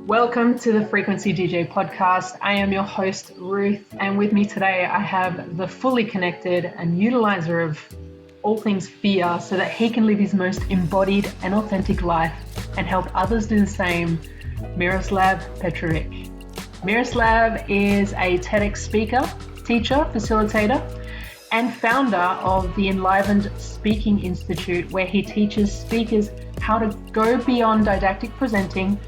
Welcome to the Frequency DJ podcast. I am your host, Ruth, and with me today I have the fully connected and utilizer of all things fear so that he can live his most embodied and authentic life and help others do the same, Miroslav Petrovic. Miroslav is a TEDx speaker, teacher, facilitator, and founder of the Enlivened Speaking Institute, where he teaches speakers how to go beyond didactic presenting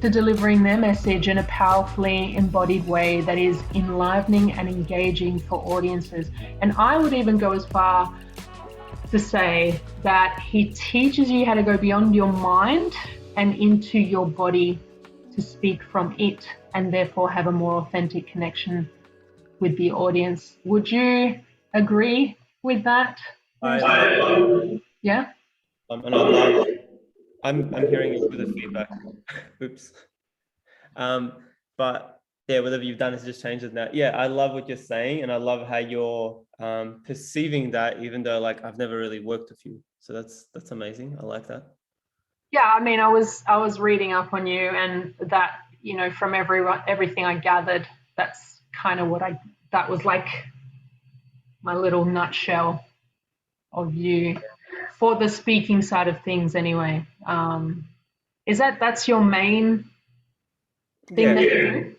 to delivering their message in a powerfully embodied way that is enlivening and engaging for audiences. And I would even go as far to say that he teaches you how to go beyond your mind and into your body to speak from it and therefore have a more authentic connection with the audience. Would you agree with that? Yeah? And I love, I'm hearing a bit of feedback. Oops. But yeah, whatever you've done is just changed it now. Yeah, I love what you're saying, and I love how you're perceiving that, even though like I've never really worked with you. So that's amazing. I like that. Yeah, I mean, I was reading up on you, and that, you know, from everything I gathered, that's kind of that was like my little nutshell of you for the speaking side of things anyway. Is that's your main thing that you do?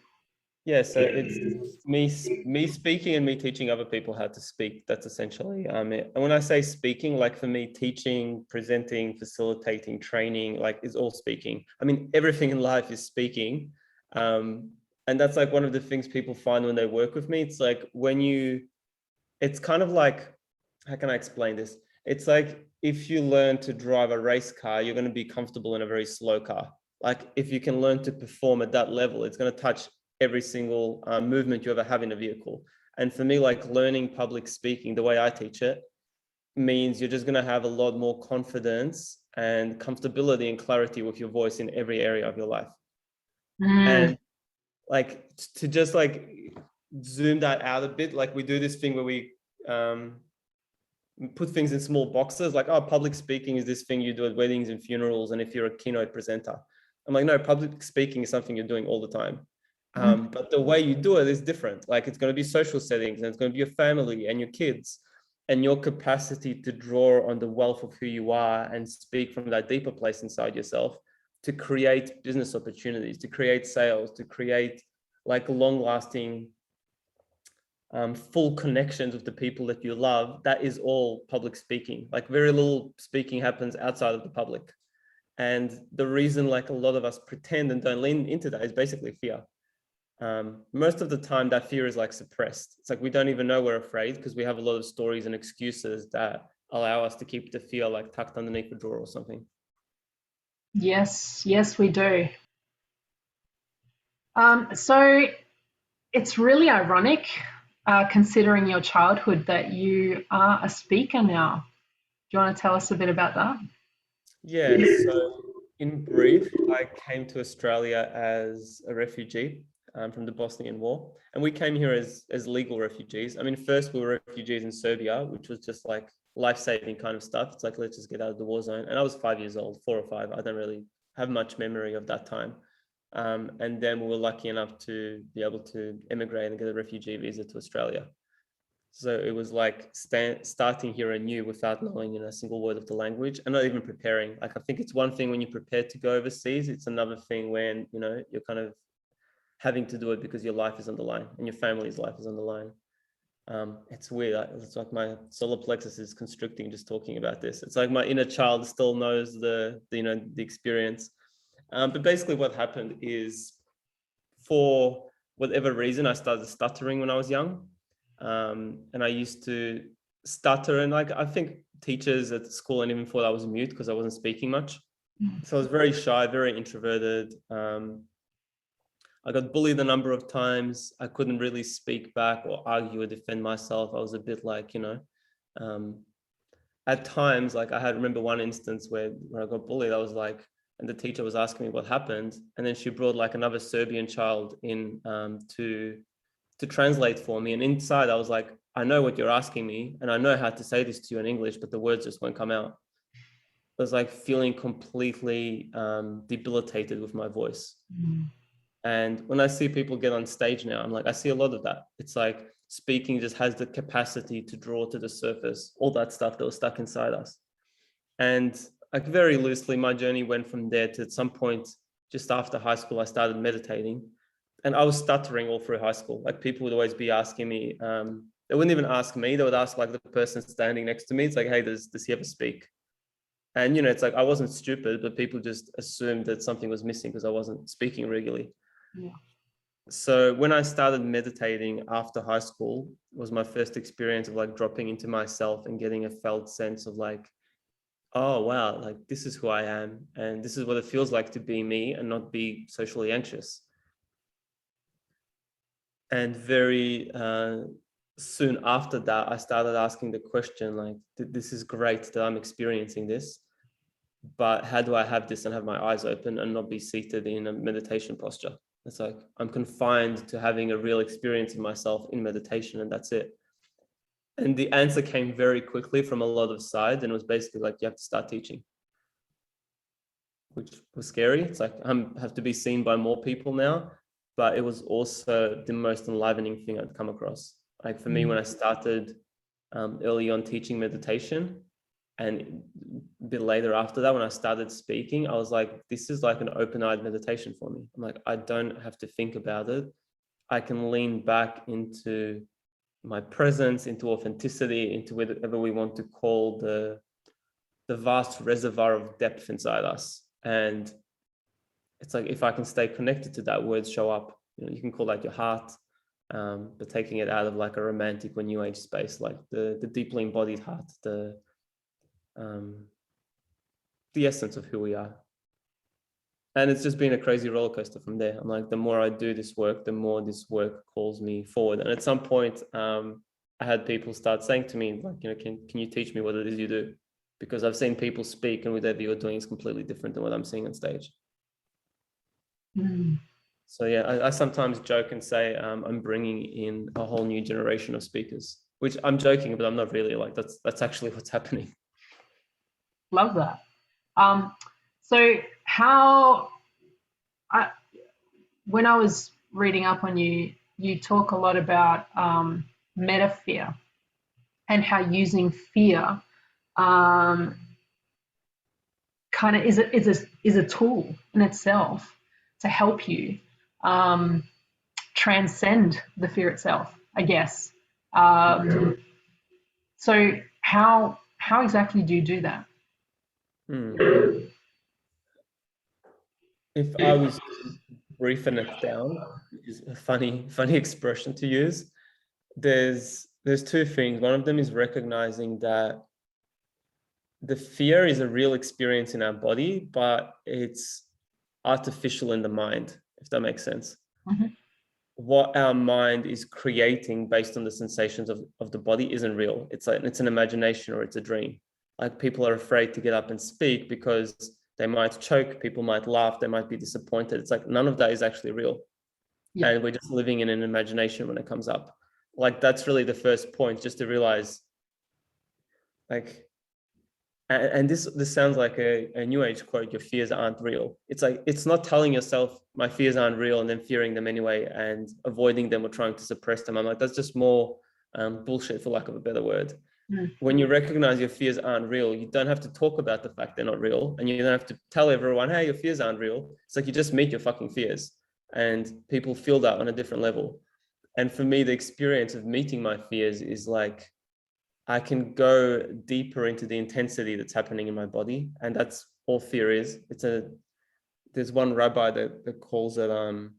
Yeah, so it's me speaking and me teaching other people how to speak. That's essentially it. And when I say speaking, like for me, teaching, presenting, facilitating, training, like is all speaking. I mean, everything in life is speaking. And that's like one of the things people find when they work with me. It's like it's kind of like, how can I explain this? It's like if you learn to drive a race car, you're going to be comfortable in a very slow car. Like if you can learn to perform at that level, it's going to touch every single movement you ever have in a vehicle. And for me, like learning public speaking, the way I teach it, means you're just going to have a lot more confidence and comfortability and clarity with your voice in every area of your life. And like to just like zoom that out a bit, like we do this thing where we put things in small boxes, like, oh, public speaking is this thing you do at weddings and funerals, and if you're a keynote presenter. I'm like, no, public speaking is something you're doing all the time. But the way you do it is different. Like it's going to be social settings, and it's going to be your family and your kids, and your capacity to draw on the wealth of who you are and speak from that deeper place inside yourself to create business opportunities, to create sales, to create like long-lasting full connections with the people that you love. That is all public speaking. Like very little speaking happens outside of the public. And the reason like a lot of us pretend and don't lean into that is basically fear. Most of the time that fear is like suppressed. It's like we don't even know we're afraid because we have a lot of stories and excuses that allow us to keep the fear like tucked underneath a drawer or something. Yes, we do. So it's really ironic, considering your childhood, that you are a speaker now. Do you want to tell us a bit about that? Yeah, so in brief, I came to Australia as a refugee from the Bosnian War. And we came here as legal refugees. I mean, first we were refugees in Serbia, which was just like life-saving kind of stuff. It's like, let's just get out of the war zone. And I was 5 years old, 4 or 5. I don't really have much memory of that time. And then we were lucky enough to be able to immigrate and get a refugee visa to Australia. So it was like starting here anew without knowing a single word of the language and not even preparing. Like I think it's one thing when you prepare to go overseas. It's another thing when you're kind of having to do it because your life is on the line and your family's life is on the line. It's weird. It's like my solar plexus is constricting just talking about this. It's like my inner child still knows the experience. But basically what happened is, for whatever reason, I started stuttering when I was young. And I used to stutter, and like I think teachers at school and even thought I was mute because I wasn't speaking much. So I was very shy, very introverted. I got bullied a number of times. I couldn't really speak back or argue or defend myself. I was a bit like, at times, like I remember one instance where I got bullied. I was like, and the teacher was asking me what happened. And then she brought like another Serbian child in to translate for me. And inside I was like, I know what you're asking me and I know how to say this to you in English, but the words just won't come out. I was like feeling completely debilitated with my voice. And when I see people get on stage now, I'm like, I see a lot of that. It's like speaking just has the capacity to draw to the surface all that stuff that was stuck inside us. And like very loosely, my journey went from there to at some point, just after high school, I started meditating. And I was stuttering all through high school. Like people would always be asking me, they wouldn't even ask me, they would ask like the person standing next to me. It's like, hey, does he ever speak? And, it's like, I wasn't stupid, but people just assumed that something was missing because I wasn't speaking regularly. Yeah. So when I started meditating after high school, was my first experience of like dropping into myself and getting a felt sense of like, oh, wow, like this is who I am. And this is what it feels like to be me and not be socially anxious. And very soon after that, I started asking the question, like, this is great that I'm experiencing this, but how do I have this and have my eyes open and not be seated in a meditation posture? It's like, I'm confined to having a real experience in myself in meditation, and that's it. And the answer came very quickly from a lot of sides, and it was basically like, you have to start teaching, which was scary. It's like, I have to be seen by more people now, but it was also the most enlivening thing I'd come across. Like for me, when I started early on teaching meditation, and a bit later after that, when I started speaking, I was like, this is like an open-eyed meditation for me. I'm like, I don't have to think about it. I can lean back into my presence, into authenticity, into whatever we want to call the vast reservoir of depth inside us. And it's like, if I can stay connected to that, words show up. You can call that your heart, but taking it out of like a romantic or new age space, like the deeply embodied heart, the essence of who we are. And it's just been a crazy roller coaster from there. I'm like, the more I do this work, the more this work calls me forward. And at some point, I had people start saying to me, like, can you teach me what it is you do? Because I've seen people speak and whatever you're doing is completely different than what I'm seeing on stage. So yeah, I sometimes joke and say I'm bringing in a whole new generation of speakers, which I'm joking, but I'm not really. Like that's actually what's happening. Love that. So when I was reading up on you, you talk a lot about meta fear and how using fear kind of is a tool in itself to help you transcend the fear itself, I guess. So how exactly do you do that? If I was to briefen it down, which is a funny expression to use, there's two things. One of them is recognizing that the fear is a real experience in our body, but it's artificial in the mind, if that makes sense. Mm-hmm. What our mind is creating based on the sensations of the body isn't real. It's like, it's an imagination or it's a dream. Like people are afraid to get up and speak because they might choke, people might laugh, they might be disappointed. It's like, none of that is actually real. Yeah. And we're just living in an imagination when it comes up. Like that's really the first point, just to realize, like, and this sounds like a new age quote, your fears aren't real. It's like, it's not telling yourself my fears aren't real and then fearing them anyway and avoiding them or trying to suppress them. I'm like, that's just more bullshit, for lack of a better word. When you recognize your fears aren't real, you don't have to talk about the fact they're not real, and you don't have to tell everyone, hey, your fears aren't real. It's like, you just meet your fucking fears, and people feel that on a different level. And for me, the experience of meeting my fears is like, I can go deeper into the intensity that's happening in my body. And that's all fear is. There's one rabbi that calls it the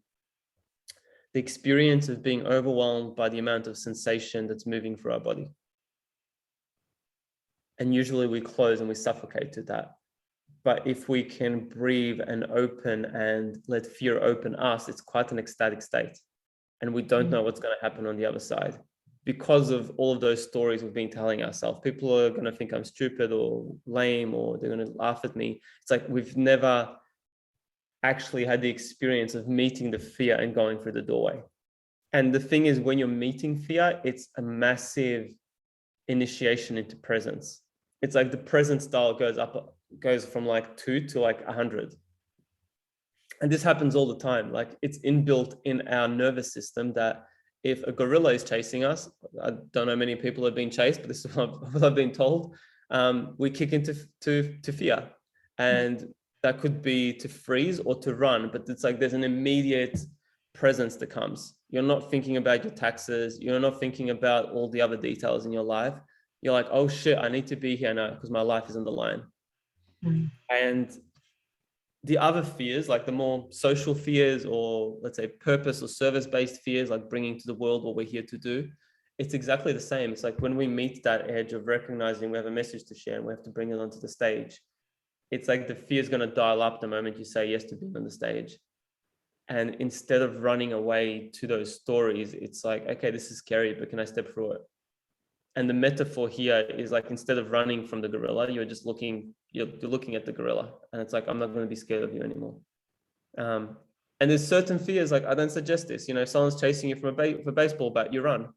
experience of being overwhelmed by the amount of sensation that's moving through our body. And usually we close and we suffocate to that. But if we can breathe and open and let fear open us, it's quite an ecstatic state. And we don't know what's going to happen on the other side. Because of all of those stories we've been telling ourselves, people are going to think I'm stupid or lame, or they're going to laugh at me. It's like, we've never actually had the experience of meeting the fear and going through the doorway. And the thing is, when you're meeting fear, it's a massive initiation into presence. It's like the presence dial goes from like 2 to like 100. And this happens all the time. Like it's inbuilt in our nervous system that if a gorilla is chasing us, I don't know many people have been chased, but this is what I've been told. We kick into to fear, and that could be to freeze or to run. But it's like there's an immediate presence that comes. You're not thinking about your taxes. You're not thinking about all the other details in your life. You're like, oh shit, I need to be here now because my life is on the line. Mm. And the other fears, like the more social fears, or let's say purpose or service-based fears, like bringing to the world what we're here to do, it's exactly the same. It's like when we meet that edge of recognizing we have a message to share and we have to bring it onto the stage, it's like the fear is going to dial up the moment you say yes to being on the stage. And instead of running away to those stories, it's like, okay, this is scary, but can I step through it? And the metaphor here is like, instead of running from the gorilla, you're just looking, you're looking at the gorilla, and it's like, I'm not going to be scared of you anymore. And there's certain fears, like I don't suggest this, if someone's chasing you from a baseball bat, you run.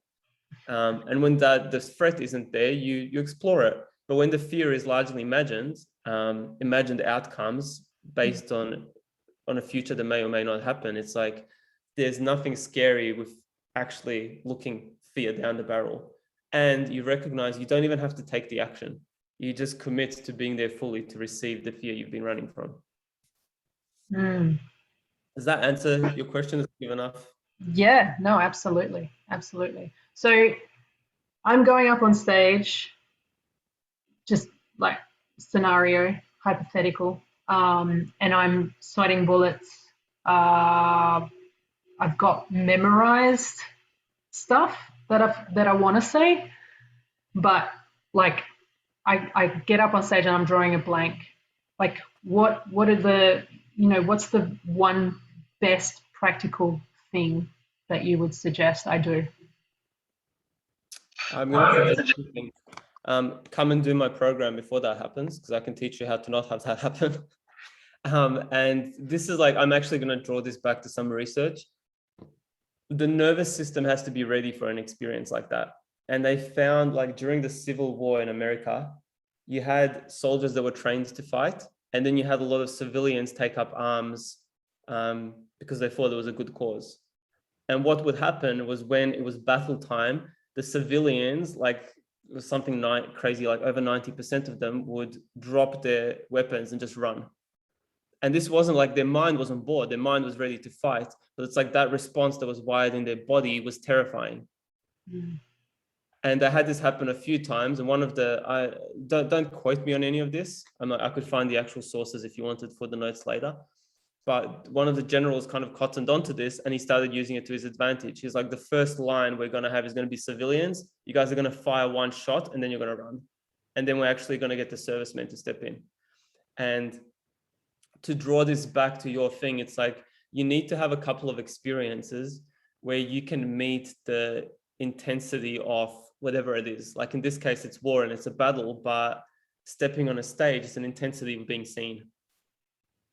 And when the threat isn't there, you explore it. But when the fear is largely imagined outcomes based on a future that may or may not happen, it's like there's nothing scary with actually looking fear down the barrel. And you recognize you don't even have to take the action. You just commit to being there fully to receive the fear you've been running from. Mm. Does that answer your question? Is it good enough? Yeah, no, absolutely. Absolutely. So I'm going up on stage, just like scenario, hypothetical, and I'm sweating bullets. I've got memorized stuff that I want to say, but like I get up on stage and I'm drawing a blank. Like what are the what's the one best practical thing that you would suggest I do? I'm going to suggest something. Come and do my program before that happens, because I can teach you how to not have that happen. And this is like, I'm actually going to draw this back to some research. The nervous system has to be ready for an experience like that. And they found, like, during the Civil War in America, you had soldiers that were trained to fight, and then you had a lot of civilians take up arms because they thought it was a good cause. And what would happen was, when it was battle time, the civilians, like, it was something crazy, like over 90% of them would drop their weapons and just run. And this wasn't like their mind wasn't bored, their mind was ready to fight, but it's like that response that was wired in their body was terrifying. Mm. And I had this happen a few times. And one of I don't quote me on any of this. I could find the actual sources if you wanted for the notes later. But one of the generals kind of cottoned onto this, and he started using it to his advantage. He's like, the first line we're going to have is going to be civilians. You guys are going to fire one shot and then you're going to run. And then we're actually going to get the servicemen to step in. And to draw this back to your thing, it's like, you need to have a couple of experiences where you can meet the intensity of whatever it is. Like in this case, it's war and it's a battle, but stepping on a stage is an intensity of being seen.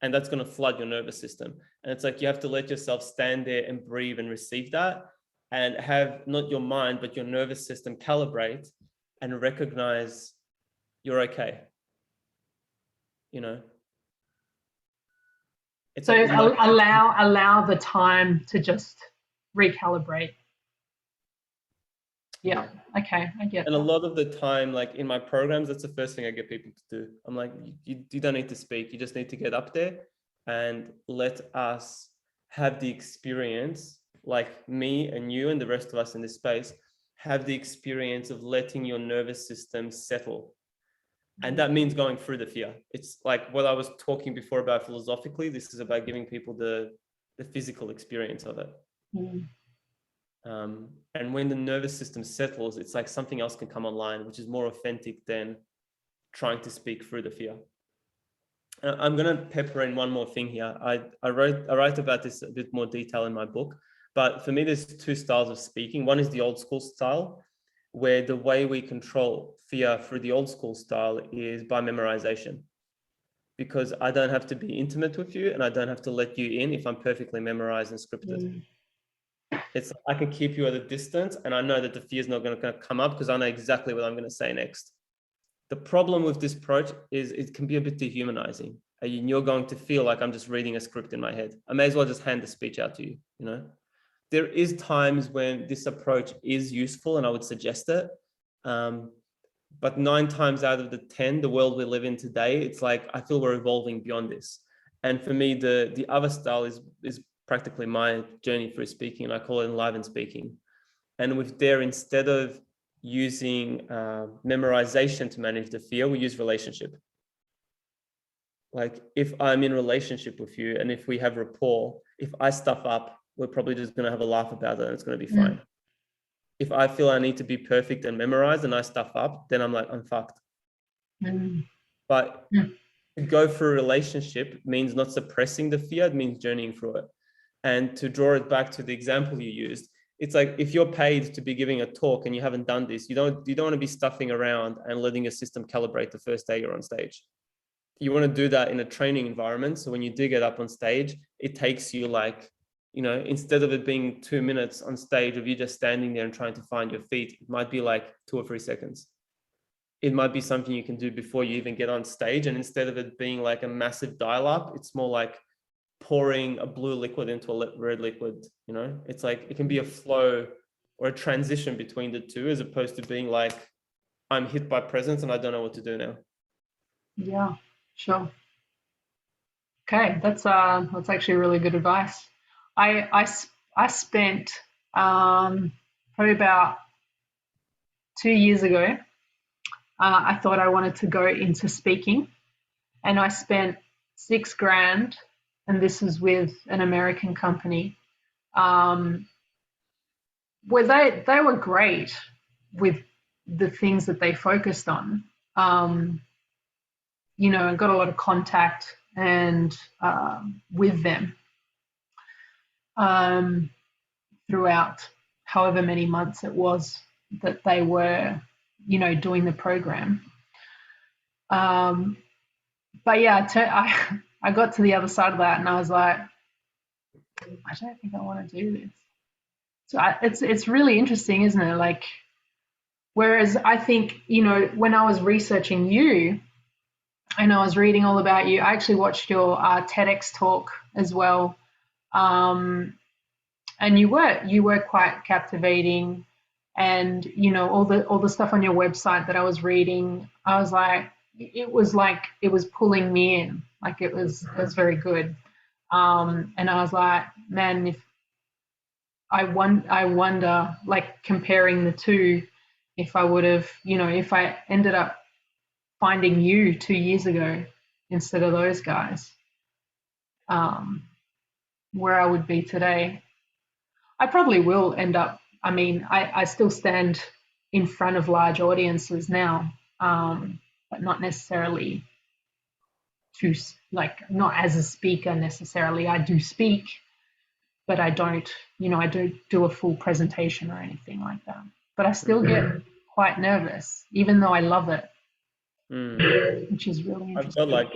And that's going to flood your nervous system. And it's like, you have to let yourself stand there and breathe and receive that, and have not your mind, but your nervous system calibrate and recognize you're okay. It's So like, allow the time to just recalibrate. Yeah. Okay, I get and a that. lot of the time, like in my programs, that's the first thing I get people to do. I'm like, you don't need to speak. You just need to get up there and let us have the experience, like me and you and the rest of us in this space, have the experience of letting your nervous system settle. And that means going through the fear. It's like what I was talking before about philosophically. This is about giving people the physical experience of it. Mm. And when the nervous system settles, it's like something else can come online, which is more authentic than trying to speak through the fear. I'm going to pepper in one more thing here. I write about this a bit more detail in my book, but for me, there's two styles of speaking. One is the old school style, where the way we control fear through the old school style is by memorization. Because I don't have to be intimate with you and I don't have to let you in if I'm perfectly memorized and scripted. Mm. It's, I can keep you at a distance, and I know that the fear is not going to come up because I know exactly what I'm going to say next. The problem with this approach is it can be a bit dehumanizing. and you're going to feel like I'm just reading a script in my head. I may as well just hand the speech out to you, you know? There is times when this approach is useful and I would suggest it. But 9 times out of the 10, the world we live in today, it's like, I feel we're evolving beyond this. And for me, the other style is practically my journey through speaking, and I call it Enlivened Speaking. And with there, instead of using memorization to manage the fear, we use relationship. Like if I'm in relationship with you and if we have rapport, if I stuff up, we're probably just going to have a laugh about it and it's going to be fine. If I feel I need to be perfect and memorize and I stuff up, then I'm like, I'm fucked. But to go through a relationship means not suppressing the fear, it means journeying through it. And to draw it back to the example you used, it's like if you're paid to be giving a talk and you haven't done this, you don't want to be stuffing around and letting your system calibrate the first day you're on stage. You want to do that in a training environment. So when you do get up on stage, it takes you like, you know, instead of it being 2 minutes on stage of you just standing there and trying to find your feet, it might be like 2 or 3 seconds. It might be something you can do before you even get on stage. And instead of it being like a massive dial up, it's more like pouring a blue liquid into a red liquid, you know? It's like, it can be a flow or a transition between the two, as opposed to being like, I'm hit by presence and I don't know what to do now. Yeah, sure. Okay, that's actually really good advice. I spent probably about 2 years ago. I thought I wanted to go into speaking, and I spent $6,000, and this is with an American company, where they were great with the things that they focused on. You know, I got a lot of contact and with them throughout however many months it was that they were, you know, doing the program. But yeah, I got to the other side of that and I was like, I don't think I want to do this. So it's really interesting, isn't it? Like, whereas I think, you know, when I was researching you and I was reading all about you, I actually watched your TEDx talk as well. And you were quite captivating, and you know all the stuff on your website that I was reading, I was like it was pulling me in, like it was very good. And I was like, man, if I wonder, like comparing the two, if I would have, you know, if I ended up finding you 2 years ago instead of those guys, where I would be today. I probably will end up. I mean, I still stand in front of large audiences now, but not necessarily to, like, not as a speaker necessarily. I do speak, but I don't, you know, I don't do a full presentation or anything like that. But I still get quite nervous, even though I love it, which is really I've interesting. got like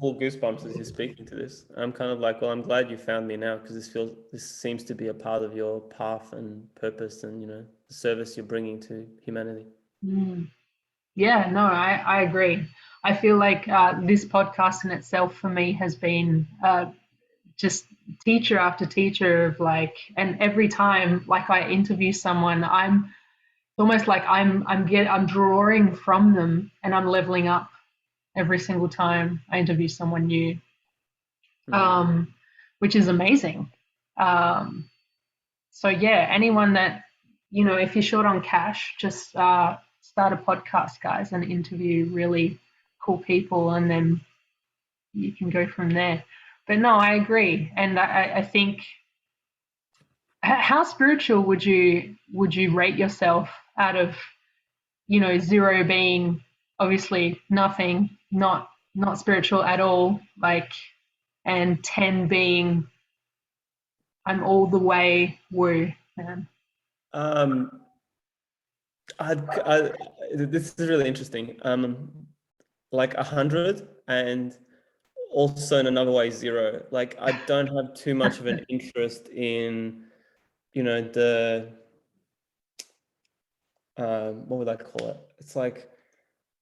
full goosebumps as you're speaking to this. I'm kind of like, well, I'm glad you found me now, because this seems to be a part of your path and purpose and, you know, the service you're bringing to humanity. Yeah, no, I agree. I feel like this podcast in itself for me has been just teacher after teacher of like, and every time like I interview someone, I'm almost like I'm drawing from them and I'm leveling up every single time I interview someone new, which is amazing. So yeah, anyone that, you know, if you're short on cash, just start a podcast, guys, and interview really cool people, and then you can go from there. But no, I agree, and I think, how spiritual would you rate yourself out of, you know, 0 being obviously nothing, not spiritual at all, like, and 10 being I'm all the way woo, man. This is really interesting. Like 100, and also in another way 0. Like I don't have too much of an interest in, you know, the what would I call it? It's like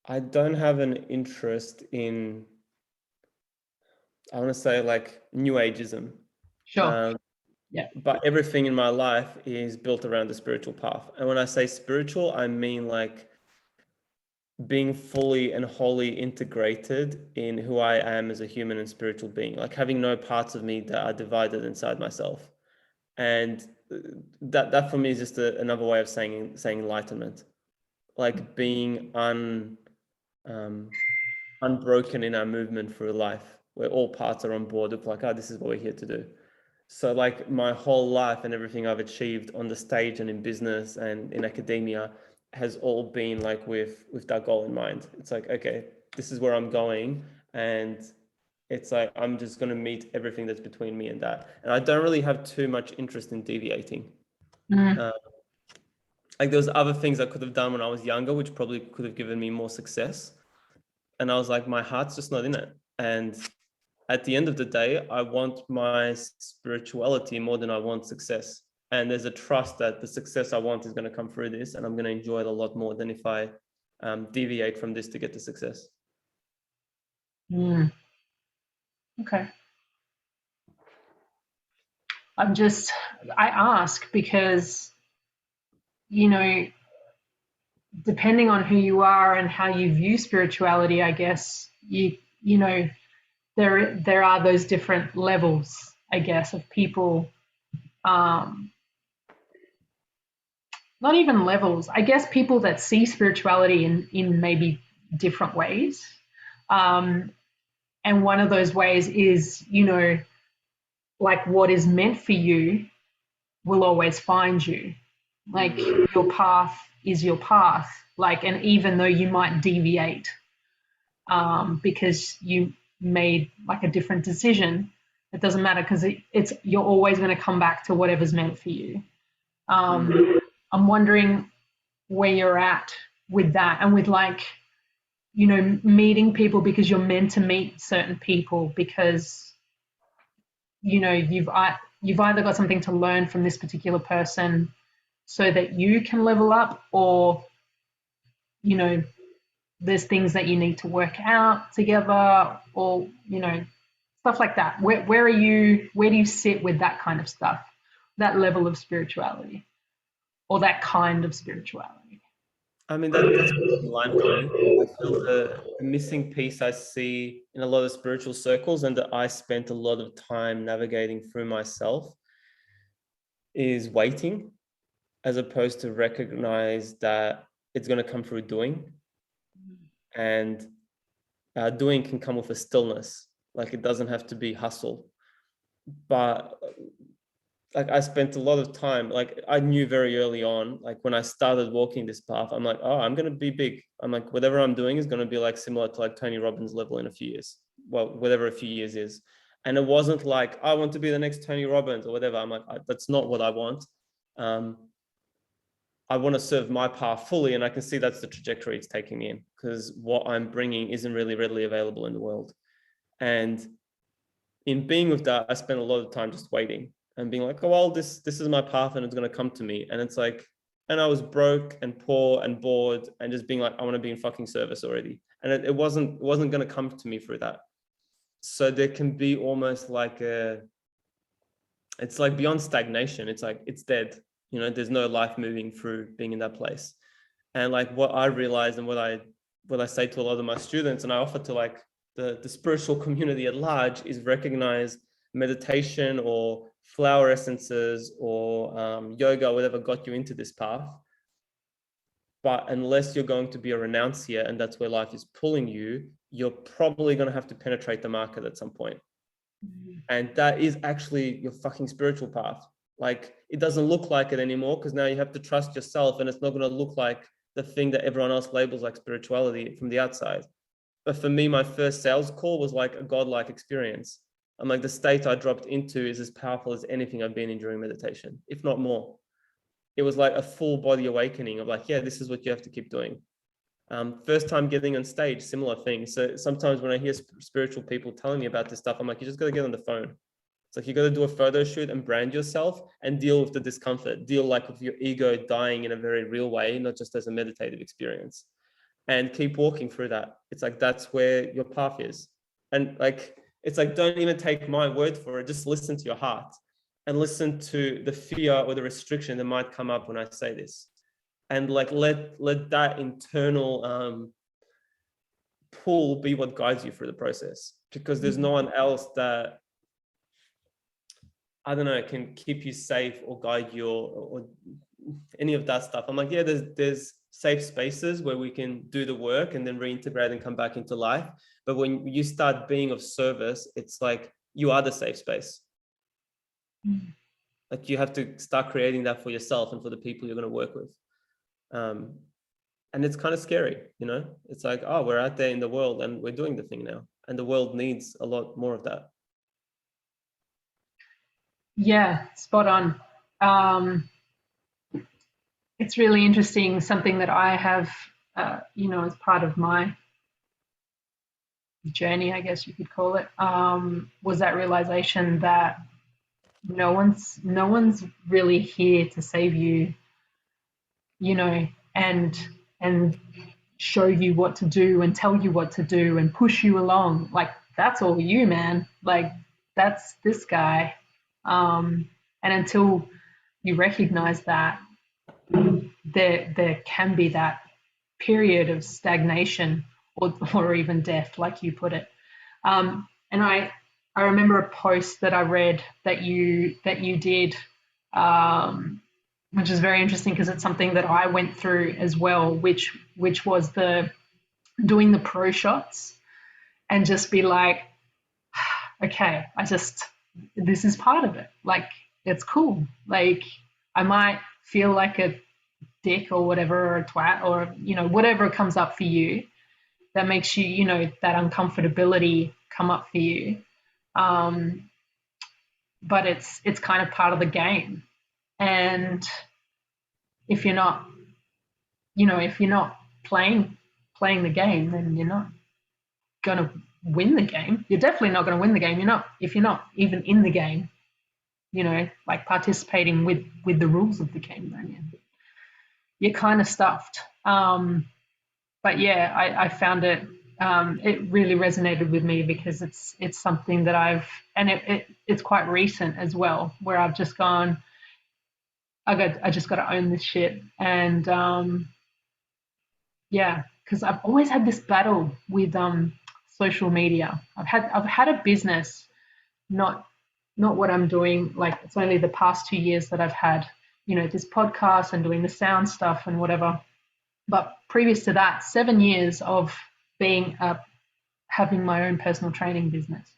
I don't have an interest in I want to say like New Ageism. Sure. Yeah. But everything in my life is built around the spiritual path. And when I say spiritual, I mean like being fully and wholly integrated in who I am as a human and spiritual being, like having no parts of me that are divided inside myself. And that for me is just another way of saying enlightenment, like being unbroken in our movement through life, where all parts are on board with like, oh, this is what we're here to do. So like my whole life and everything I've achieved on the stage and in business and in academia has all been like with that goal in mind. It's like, okay, this is where I'm going, and it's like I'm just going to meet everything that's between me and that. And I don't really have too much interest in deviating. Like there was other things I could have done when I was younger, which probably could have given me more success. And I was like, my heart's just not in it. And at the end of the day, I want my spirituality more than I want success. And there's a trust that the success I want is going to come through this, and I'm going to enjoy it a lot more than if I deviate from this to get to success. Okay. I ask because, you know, depending on who you are and how you view spirituality, I guess you know, there are those different levels, I guess, of people. Not even levels. I guess people that see spirituality in maybe different ways. And one of those ways is, like what is meant for you will always find you. Like your path is your path. Like, and even though you might deviate because you made like a different decision, it doesn't matter because it's you're always going to come back to whatever's meant for you. I'm wondering where you're at with that and with like, meeting people because you're meant to meet certain people because, you've either got something to learn from this particular person so that you can level up, or, there's things that you need to work out together, or, stuff like that. Where do you sit with that kind of stuff, that level of spirituality or that kind of spirituality? I mean, that's the line for me. I feel the missing piece I see in a lot of spiritual circles, and that I spent a lot of time navigating through myself, is waiting, as opposed to recognize that it's going to come through doing. And doing can come with a stillness. Like it doesn't have to be hustle. But like I spent a lot of time, like I knew very early on, like when I started walking this path, I'm like, oh, I'm going to be big. I'm like, whatever I'm doing is going to be like similar to like Tony Robbins level in a few years. Well, whatever a few years is. And it wasn't like, I want to be the next Tony Robbins or whatever. I'm like, that's not what I want. I want to serve my path fully. And I can see that's the trajectory it's taking me in, because what I'm bringing isn't really readily available in the world. And in being with that, I spent a lot of time just waiting and being like, oh, well, this is my path and it's going to come to me. And it's like, and I was broke and poor and bored and just being like, I want to be in fucking service already. And it wasn't going to come to me through that. So there can be almost like it's like beyond stagnation. It's like, it's dead. There's no life moving through being in that place. And like what I realized and what I say to a lot of my students, and I offer to like the spiritual community at large, is recognize meditation or flower essences or yoga, whatever got you into this path. But unless you're going to be a renunciate and that's where life is pulling you, you're probably going to have to penetrate the market at some point. And that is actually your fucking spiritual path. Like it doesn't look like it anymore because now you have to trust yourself, and it's not going to look like the thing that everyone else labels like spirituality from the outside. But for me, my first sales call was like a godlike experience. I'm like, the state I dropped into is as powerful as anything I've been in during meditation, if not more. It was like a full body awakening of like, yeah, this is what you have to keep doing. First time getting on stage, similar thing. So sometimes when I hear spiritual people telling me about this stuff, I'm like, you just got to get on the phone. It's like, you got to do a photo shoot and brand yourself and deal with the discomfort, deal like with your ego dying in a very real way, not just as a meditative experience, and keep walking through that. It's like, that's where your path is. And like, It's like, don't even take my word for it. Just listen to your heart and listen to the fear or the restriction that might come up when I say this. And like, let that internal pull be what guides you through the process, because there's no one else that, I don't know, can keep you safe or guide you or any of that stuff. I'm like, yeah, there's safe spaces where we can do the work and then reintegrate and come back into life. But when you start being of service, it's like you are the safe space. Like you have to start creating that for yourself and for the people you're going to work with. And it's kind of scary, you know. It's like, oh, we're out there in the world and we're doing the thing now, and the world needs a lot more of that. Yeah, spot on. It's really interesting. Something that I have, as part of my journey, I guess you could call it, was that realization that no one's really here to save you, and show you what to do and tell you what to do and push you along. Like that's all you, man. Like that's this guy. And until you recognize that, there can be that period of stagnation or even death, like you put it. And I remember a post that I read that you did, which is very interesting because it's something that I went through as well, which was the doing the pro shots and just be like, okay, this is part of it. Like it's cool. Like I might feel like a dick or whatever, or a twat, or whatever comes up for you that makes you, that uncomfortability come up for you. But it's kind of part of the game. And if you're not, playing the game, then you're not gonna win the game. You're definitely not gonna win the game. If you're not even in the game, like participating with the rules of the game, then you're kind of stuffed. But yeah, I found it. It really resonated with me because it's something that it's quite recent as well, where I've just gone, I just got to own this shit. And yeah, because I've always had this battle with social media. I've had a business, not what I'm doing. Like it's only the past 2 years that I've had, this podcast and doing the sound stuff and whatever. But previous to that, 7 years of being having my own personal training business,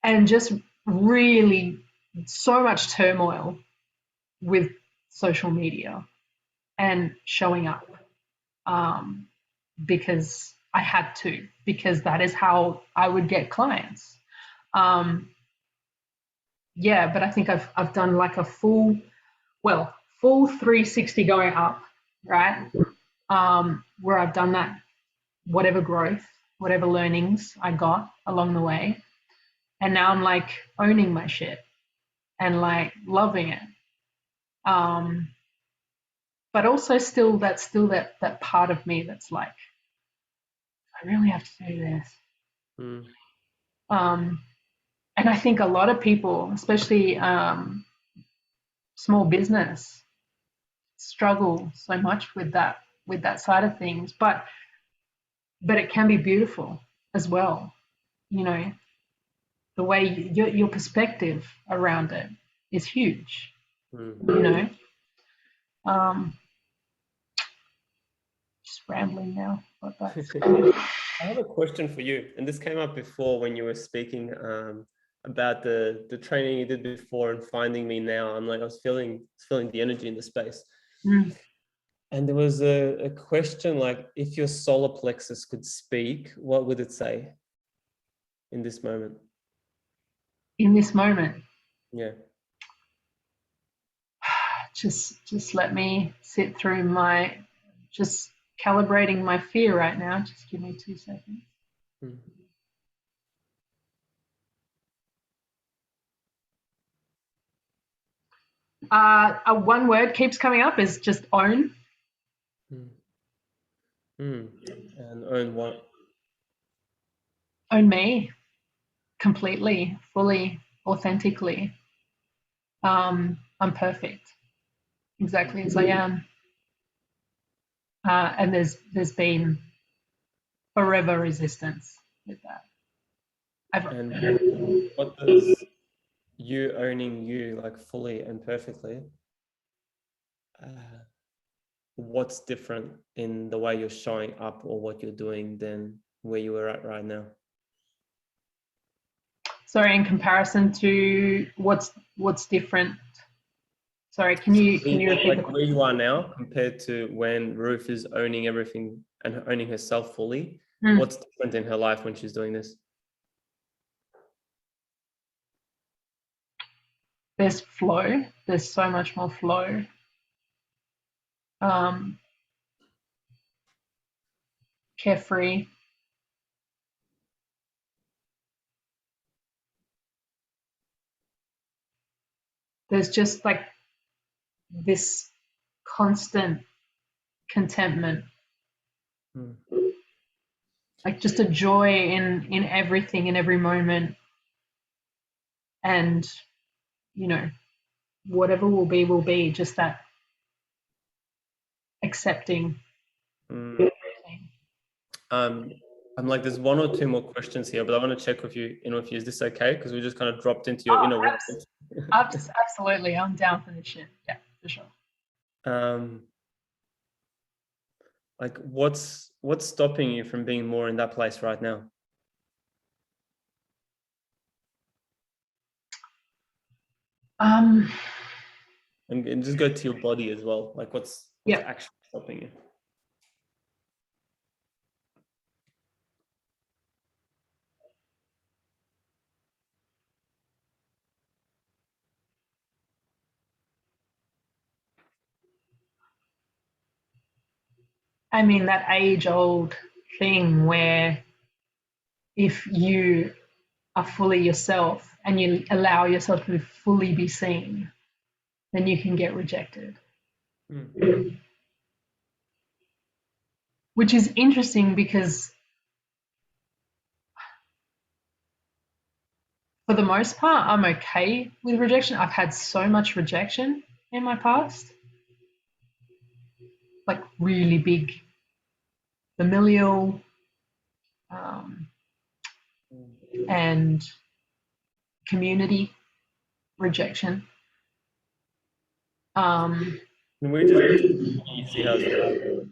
and just really so much turmoil with social media and showing up, because I had to, because that is how I would get clients. Yeah, but I think I've done like a full 360 going up, right? Where I've done that, whatever growth, whatever learnings I got along the way. And now I'm like owning my shit and like loving it. But also still that part of me that's like, I really have to do this. And I think a lot of people, especially small business, struggle so much with that side of things. But it can be beautiful as well. The way your perspective around it is huge. Just rambling now, but that's I have a question for you, and this came up before when you were speaking about the training you did before and finding me now. I'm like, I was feeling the energy in the space. And there was a question like, if your solar plexus could speak, what would it say in this moment? In this moment, yeah. Just let me sit through just calibrating my fear right now. Just give me 2 seconds. One word keeps coming up is just own. And own what? Own me. completely, fully, authentically. I'm perfect, exactly as I am. And there's been forever resistance with that. And what does you owning you like fully and perfectly, what's different in the way you're showing up or what you're doing than where you are at right now? Sorry, in comparison to what's different. Sorry, can you repeat like where you are now compared to when Ruth is owning everything and owning herself fully? What's different in her life when she's doing this? There's flow. There's so much more flow. Carefree. There's just like this constant contentment, like just a joy in everything, in every moment, and you know, whatever will be. Just that accepting everything. I'm like, there's one or two more questions here, but I want to check with you. Is this okay? Because we just kind of dropped into your inner world. Absolutely, I'm down for this shit. Yeah, for sure. Like, what's stopping you from being more in that place right now? And just go to your body as well. Like, what's actually stopping you? I mean, that age-old thing where if you are fully yourself and you allow yourself to fully be seen, then you can get rejected. Which is interesting because for the most part, I'm okay with rejection. I've had so much rejection in my past, like really big familial and community rejection. Can we just see how it feels?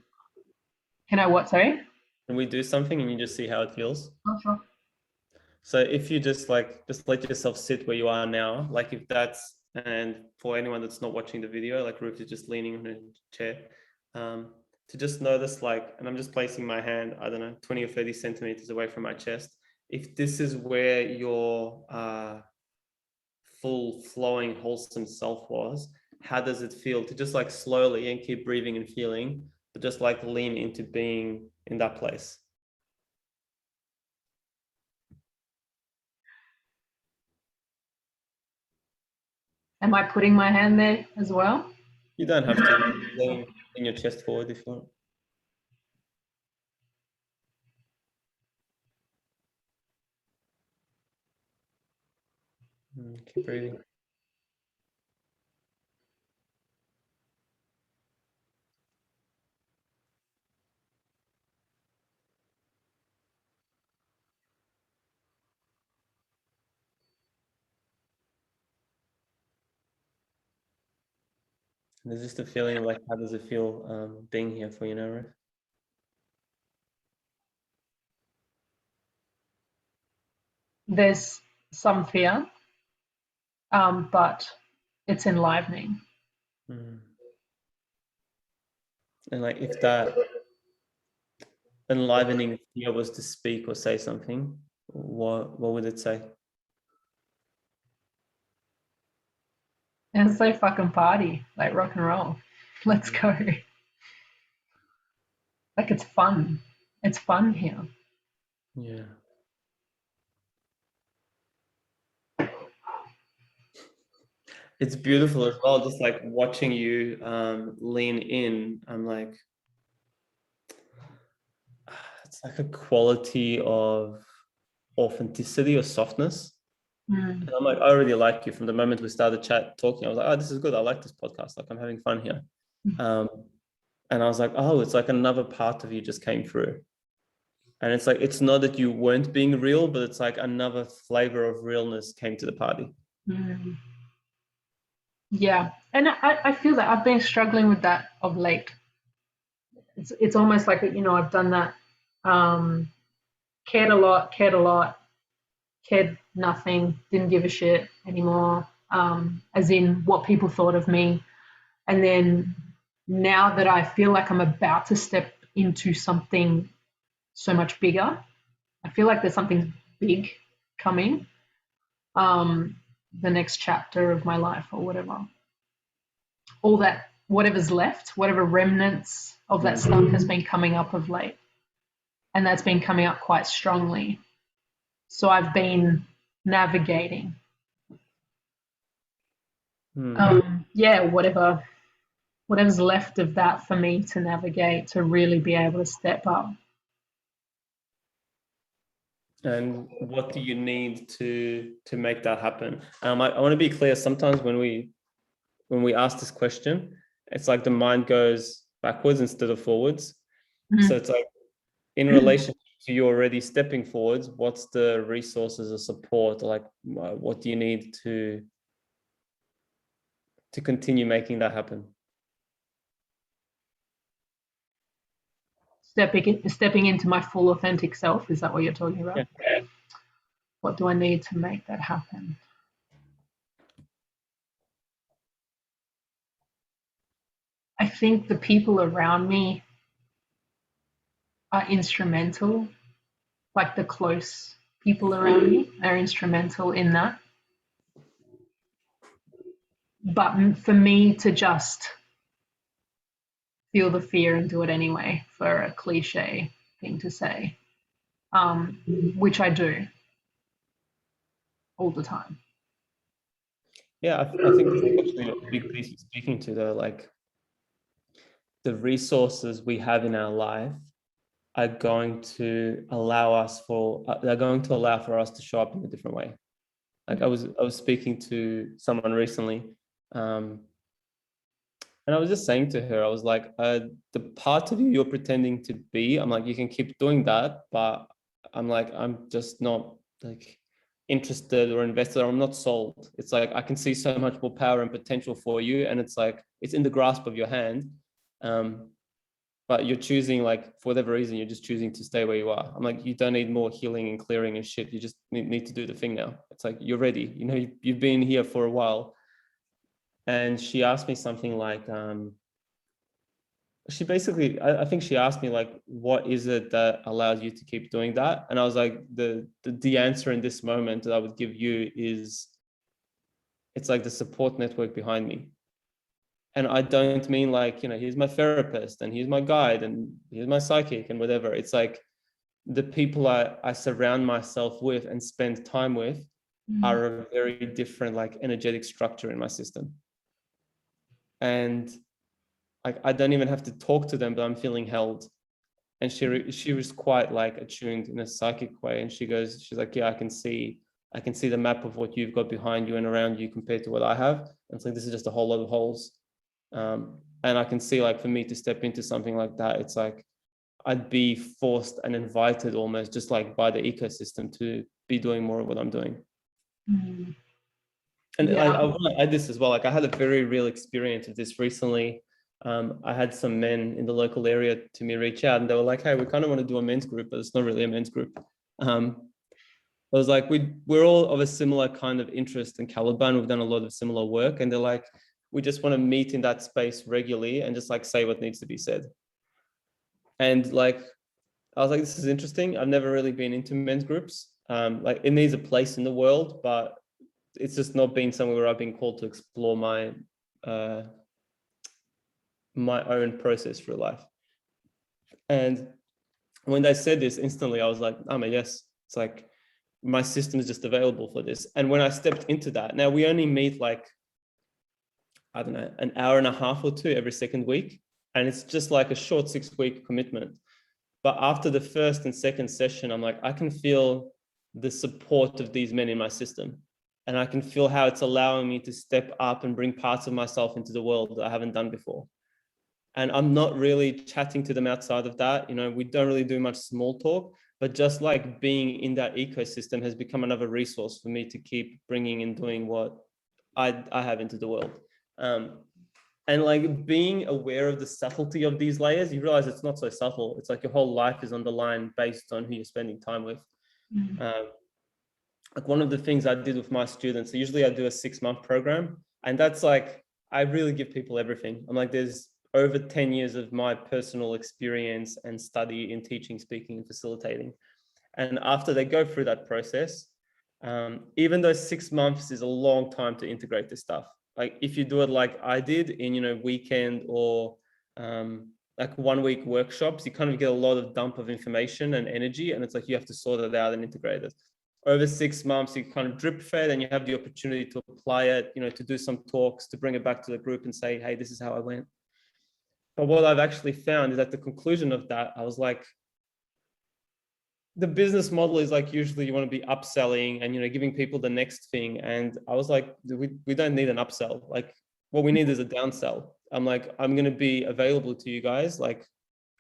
Can I what? Sorry. Can we do something and you just see how it feels? Oh, sure. So if you just let yourself sit where you are now, like if that's, and for anyone that's not watching the video, like Ruth is just leaning on her chair, to just notice like, and I'm just placing my hand, I don't know, 20 or 30 centimeters away from my chest. If this is where your full flowing wholesome self was, how does it feel to just like slowly and keep breathing and feeling, but just like lean into being in that place? Am I putting my hand there as well? You don't have to lean in your chest forward if you want. Keep breathing. There's just a feeling of like, how does it feel being here for you now, Ruth? There's some fear, but it's enlivening. And like, if that enlivening fear was to speak or say something, what would it say? And it's so fucking party, like rock and roll. Let's go. Like it's fun. It's fun here. Yeah. It's beautiful as well. Just like watching you lean in, I'm like, it's like a quality of authenticity or softness. Mm. And I'm like, I already like you from the moment we started talking. I was like, oh, this is good. I like this podcast. Like, I'm having fun here. And I was like, oh, it's like another part of you just came through. And it's like, it's not that you weren't being real, but it's like another flavor of realness came to the party. Mm. Yeah. And I feel that I've been struggling with that of late. It's almost like, I've done that. Cared a lot, cared nothing, didn't give a shit anymore, as in what people thought of me. And then now that I feel like I'm about to step into something so much bigger, I feel like there's something big coming, the next chapter of my life or whatever. All that, whatever's left, whatever remnants of that stuff has been coming up of late. And that's been coming up quite strongly. So I've been navigating. Yeah, whatever's left of that for me to navigate, to really be able to step up. And what do you need to make that happen? I want to be clear. Sometimes when we ask this question, it's like the mind goes backwards instead of forwards. So it's like, in relation to you already stepping forwards, what's the resources or support? Like, what do you need to continue making that happen? Stepping into my full authentic self, is that what you're talking about? Yeah. What do I need to make that happen? I think the people around me are instrumental, like the close people around me are instrumental in that. But for me to just feel the fear and do it anyway, for a cliche thing to say, which I do all the time. Yeah, I think that's actually a big piece of speaking to, though. Like, the resources we have in our life are going to allow for us to show up in a different way. Like, I was speaking to someone recently, and I was just saying to her, I was like, the part of you you're pretending to be, I'm like, you can keep doing that, but I'm like, I'm just not like interested or invested, or I'm not sold. It's like, I can see so much more power and potential for you, and it's like, it's in the grasp of your hand. But you're choosing, like, for whatever reason, you're just choosing to stay where you are. I'm like, you don't need more healing and clearing and shit. You just need to do the thing now. It's like, you're ready. You've been here for a while. And she asked me something like, she basically, I think she asked me, like, what is it that allows you to keep doing that? And I was like, the answer in this moment that I would give you is, it's like the support network behind me. And I don't mean like, he's my therapist and he's my guide and he's my psychic and whatever. It's like the people I surround myself with and spend time with are a very different, like, energetic structure in my system. And like, I don't even have to talk to them, but I'm feeling held. And she was quite, like, attuned in a psychic way. And she's like, yeah, I can see the map of what you've got behind you and around you compared to what I have. And it's like, this is just a whole lot of holes. And I can see, like, for me to step into something like that, it's like I'd be forced and invited almost, just like by the ecosystem, to be doing more of what I'm doing. Mm. And Yeah. I want to add this as well. Like, I had a very real experience of this recently. I had some men in the local area to me reach out, and they were like, hey, we kind of want to do a men's group, but it's not really a men's group. I was like, we're all of a similar kind of interest and caliber, and we've done a lot of similar work. And they're like, we just want to meet in that space regularly and just, like, say what needs to be said. And, like, I was like, this is interesting. I've never really been into men's groups. Like, it needs a place in the world, but it's just not been somewhere where I've been called to explore my own process through life. And when they said this, instantly I was like, I'm a yes. It's like, my system is just available for this. And when I stepped into that, now we only meet, like, I don't know, an hour and a half or two every second week. And it's just like a short 6-week commitment. But after the first and second session, I'm like, I can feel the support of these men in my system. And I can feel how it's allowing me to step up and bring parts of myself into the world that I haven't done before. And I'm not really chatting to them outside of that. We don't really do much small talk, but just like being in that ecosystem has become another resource for me to keep bringing and doing what I have into the world. And like being aware of the subtlety of these layers, you realize it's not so subtle. It's like your whole life is on the line based on who you're spending time with. Like one of the things I did with my students, so usually I do a 6-month program, and that's like, I really give people everything. I'm like, there's over 10 years of my personal experience and study in teaching, speaking, and facilitating. And after they go through that process, even though 6 months is a long time to integrate this stuff, like if you do it like I did in, weekend or like 1 week workshops, you kind of get a lot of dump of information and energy, and it's like you have to sort it out and integrate it. Over 6 months, you kind of drip fed, and you have the opportunity to apply it, to do some talks, to bring it back to the group and say, hey, this is how I went. But what I've actually found is at the conclusion of that, I was like, the business model is like, usually you want to be upselling and, giving people the next thing. And I was like, we don't need an upsell. Like what we need is a downsell. I'm like, I'm going to be available to you guys like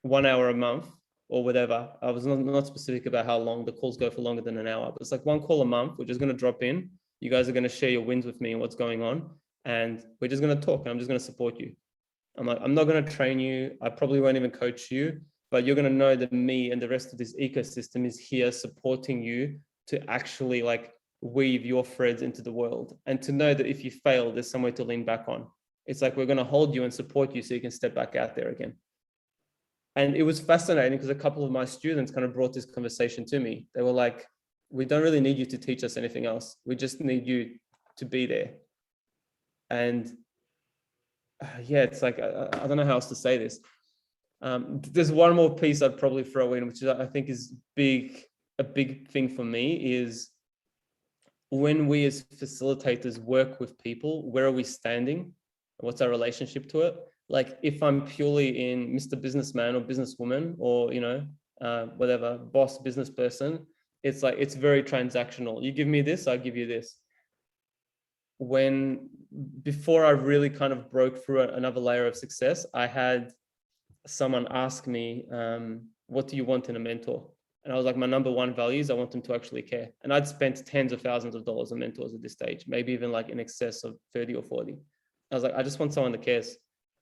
1 hour a month or whatever. I was not specific about how long. The calls go for longer than an hour, but it's like 1 call a month. We're just going to drop in. You guys are going to share your wins with me and what's going on. And we're just going to talk, and I'm just going to support you. I'm like, I'm not going to train you. I probably won't even coach you, but you're going to know that me and the rest of this ecosystem is here supporting you to actually like weave your threads into the world, and to know that if you fail, there's somewhere to lean back on. It's like, we're going to hold you and support you so you can step back out there again. And it was fascinating because a couple of my students kind of brought this conversation to me. They were like, we don't really need you to teach us anything else. We just need you to be there. And yeah, it's like, I don't know how else to say this. There's one more piece I'd probably throw in, which I think is a big thing for me, is when we as facilitators work with people, where are we standing? What's our relationship to it? Like if I'm purely in Mr. Businessman or Businesswoman or, whatever, boss, business person, it's like, it's very transactional. You give me this, I give you this. Before I really kind of broke through another layer of success, I had someone ask me, what do you want in a mentor? And I was like, my number one value is I want them to actually care. And I'd spent tens of thousands of dollars on mentors at this stage, maybe even like in excess of 30 or 40. I was like, I just want someone that cares.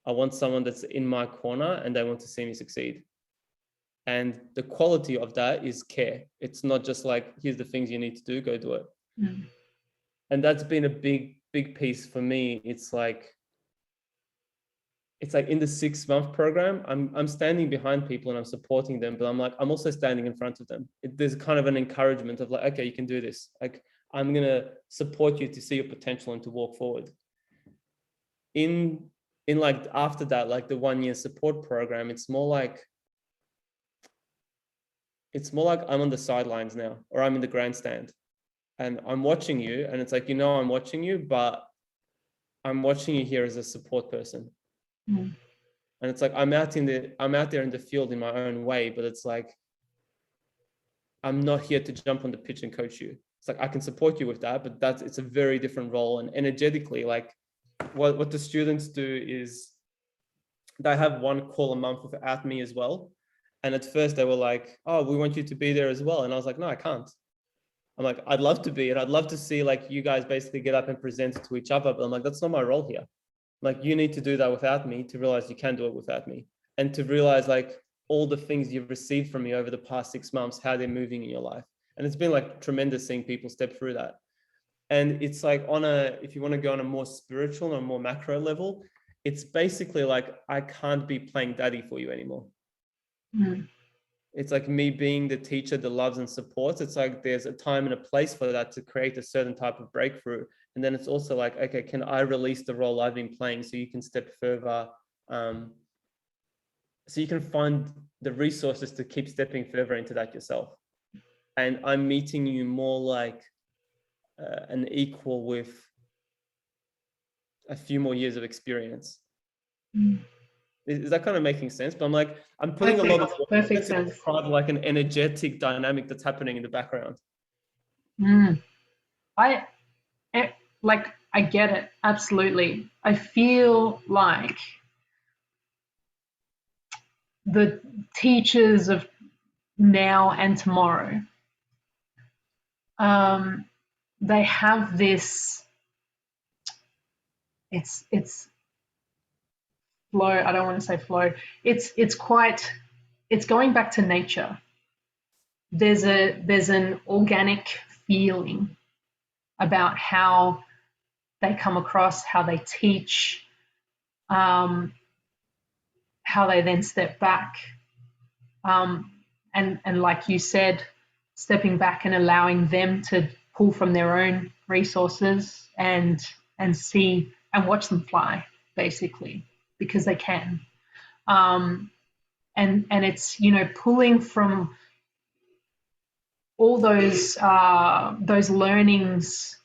I want someone that's in my corner and they want to see me succeed. And the quality of that is care. It's not just like, here's the things you need to do, go do it. And that's been a big piece for me. It's like in the 6-month program, I'm standing behind people and I'm supporting them, but I'm like, I'm also standing in front of them. There's kind of an encouragement of like, okay, you can do this. Like, I'm going to support you to see your potential and to walk forward. In like after that, like the 1 year support program, it's more like I'm on the sidelines now, or I'm in the grandstand and I'm watching you, and it's like, I'm watching you, but I'm watching you here as a support person. And it's like, I'm out there in the field in my own way, but it's like, I'm not here to jump on the pitch and coach you. It's like, I can support you with that, but it's a very different role. And energetically, like what the students do is they have 1 call a month without me as well. And at first they were like, oh, we want you to be there as well. And I was like, no, I can't. I'm like, I'd love to be, and I'd love to see like you guys basically get up and present to each other. But I'm like, that's not my role here. Like, you need to do that without me to realize you can do it without me, and to realize like all the things you've received from me over the past 6 months, how they're moving in your life. And it's been like tremendous seeing people step through that. And it's like if you want to go on a more spiritual and a more macro level, it's basically like, I can't be playing daddy for you anymore. It's like me being the teacher that loves and supports. It's like there's a time and a place for that to create a certain type of breakthrough. And then it's also like, okay, can I release the role I've been playing so you can step further, so you can find the resources to keep stepping further into that yourself. And I'm meeting you more like an equal with a few more years of experience. Is that kind of making sense? But I'm like, I'm putting a lot of perfect sense. Kind of like an energetic dynamic that's happening in the background. Mm. I it, like I get it absolutely. I feel like the teachers of now and tomorrow, um, they have this. It's flow. I don't want to say flow. It's quite. It's going back to nature. There's an organic feeling about how they come across, how they teach, um, how they then step back, um, and like you said, stepping back and allowing them to pull from their own resources and see and watch them fly, basically, because they can. Um, and it's pulling from all those learnings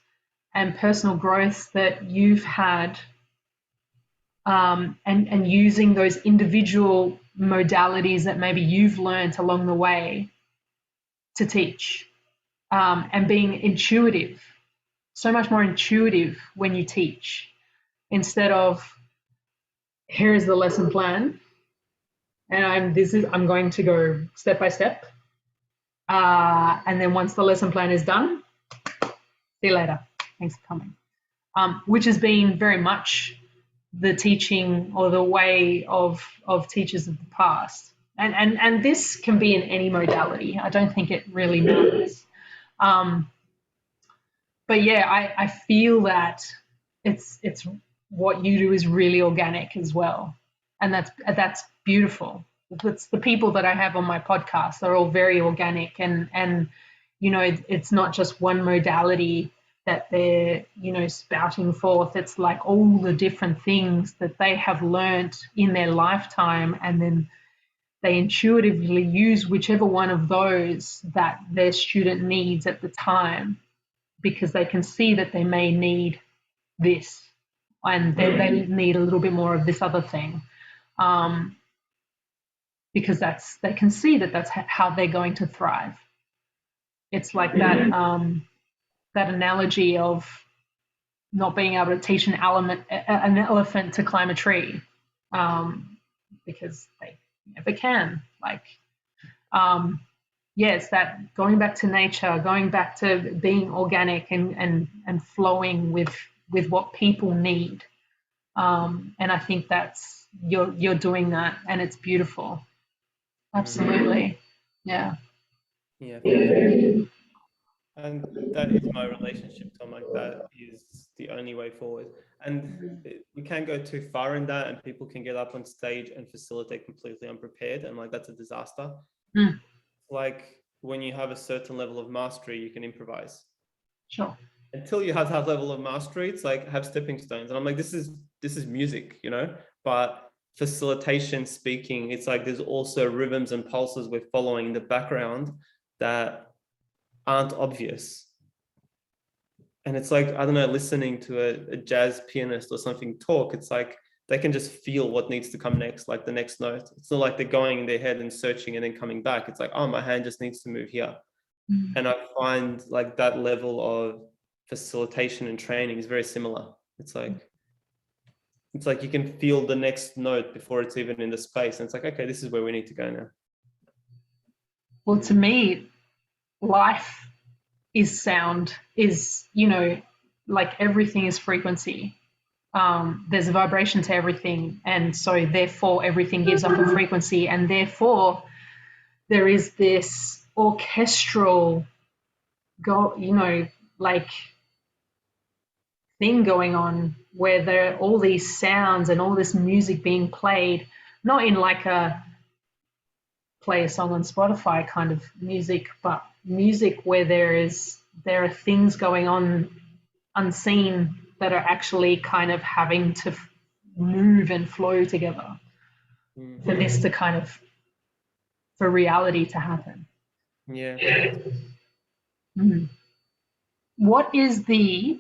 and personal growth that you've had, and using those individual modalities that maybe you've learned along the way to teach, and being intuitive, so much more intuitive when you teach instead of here is the lesson plan and I'm going to go step by step, and then once the lesson plan is done, see you later, thanks for coming, which has been very much the teaching or the way of teachers of the past. And this can be in any modality. I don't think it really matters. Um, but yeah, I feel that it's what you do is really organic as well, and that's beautiful. It's the people that I have on my podcast. They're all very organic, and it's not just one modality that they're spouting forth. It's like all the different things that they have learnt in their lifetime, and then they intuitively use whichever one of those that their student needs at the time, because they can see that they may need this and then they need a little bit more of this other thing, um, because they can see that that's how they're going to thrive. It's like that analogy of not being able to teach an elephant to climb a tree, because they never can. Like, yeah, it's that going back to nature, going back to being organic and flowing with what people need. And I think that's you're doing that, and it's beautiful. Absolutely, yeah. Yeah, thank you. And that is my relationship, Tom. Like that is the only way forward. And we can't go too far in that, and people can get up on stage and facilitate completely unprepared, and like that's a disaster. Mm, Like when you have a certain level of mastery, you can improvise. sure. Until you have that level of mastery, it's like have stepping stones. And I'm like, this is music, but facilitation, speaking, it's like there's also rhythms and pulses we're following in the background that aren't obvious. And it's like, I don't know, listening to a jazz pianist or something talk, it's like they can just feel what needs to come next, like the next note. It's not like they're going in their head and searching and then coming back. It's like, oh, my hand just needs to move here. Mm. And I find like that level of facilitation and training is very similar. It's like you can feel the next note before it's even in the space. And it's like, okay, this is where we need to go now. Well, to me, life is sound. Is like everything is frequency. There's a vibration to everything, and so therefore everything gives up a frequency, and therefore there is this orchestral like thing going on where there are all these sounds and all this music being played, not in like a play a song on Spotify kind of music, but music where there are things going on unseen that are actually kind of having to move and flow together for this to kind of for reality to happen. Yeah. Mm. What is the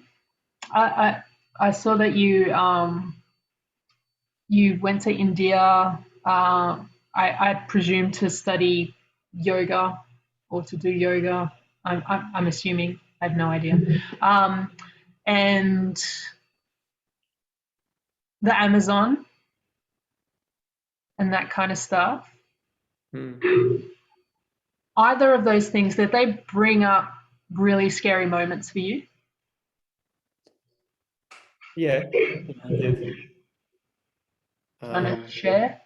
I saw that you went to India. I presume to study yoga or to do yoga. I'm assuming. I have no idea. And the Amazon and that kind of stuff. Either of those things, that they bring up really scary moments for you? Yeah, I did. Want to share?